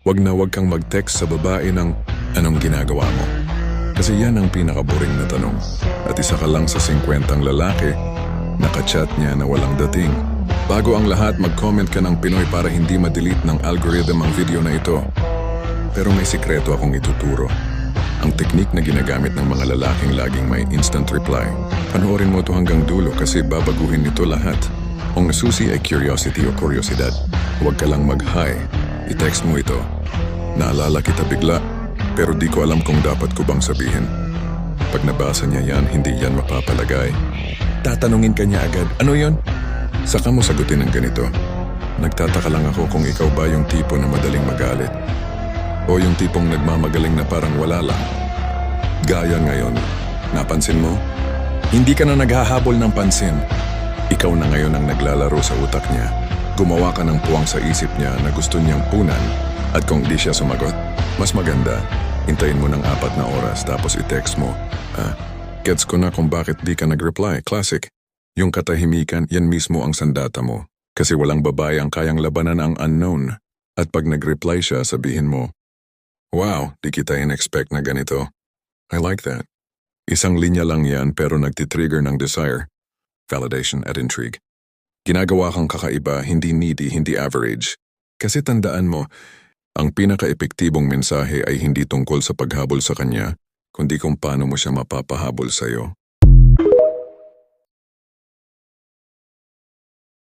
Wag kang mag-text sa babae ng anong ginagawa mo. Kasi yan ang pinakaboring na tanong. At isa ka lang sa 50 lalaki, nakachat niya na walang dating. Bago ang lahat, mag-comment ka ng Pinoy para hindi ma-delete ng algorithm ang video na ito. Pero may sikreto akong ituturo. Ang teknik na ginagamit ng mga lalaking laging may instant reply. Panoorin mo ito hanggang dulo kasi babaguhin nito lahat. Ang nasusi ay curiosity o kuryosidad. Huwag ka lang mag-hi. I-text mo ito. Naalala kita bigla, pero di ko alam kung dapat ko bang sabihin. Pag nabasa niya yan, hindi yan mapapalagay. Tatanungin ka niya agad, ano yon? Saka mo sagutin ng ganito. Nagtataka lang ako kung ikaw ba yung tipo na madaling magalit. O yung tipong nagmamagaling na parang wala lang. Gaya ngayon, napansin mo? Hindi ka na naghahabol ng pansin. Ikaw na ngayon ang naglalaro sa utak niya. Gumawa ka ng puwang sa isip niya na gusto niyang punan at kung di siya sumagot, mas maganda, hintayin mo ng 4 na oras tapos i-text mo. Gets ko na kung bakit di ka nag-reply. Classic. Yung katahimikan, yan mismo ang sandata mo. Kasi walang babae ang kayang labanan ang unknown. At pag nag-reply siya, sabihin mo, wow, di kita in-expect na ganito. I like that. Isang linya lang yan pero nagtitrigger ng desire, validation at intrigue. Ginagawa kang kakaiba, hindi needy, hindi average. Kasi tandaan mo, ang pinaka-epektibong mensahe ay hindi tungkol sa paghabol sa kanya, kundi kung paano mo siya mapapahabol sa'yo.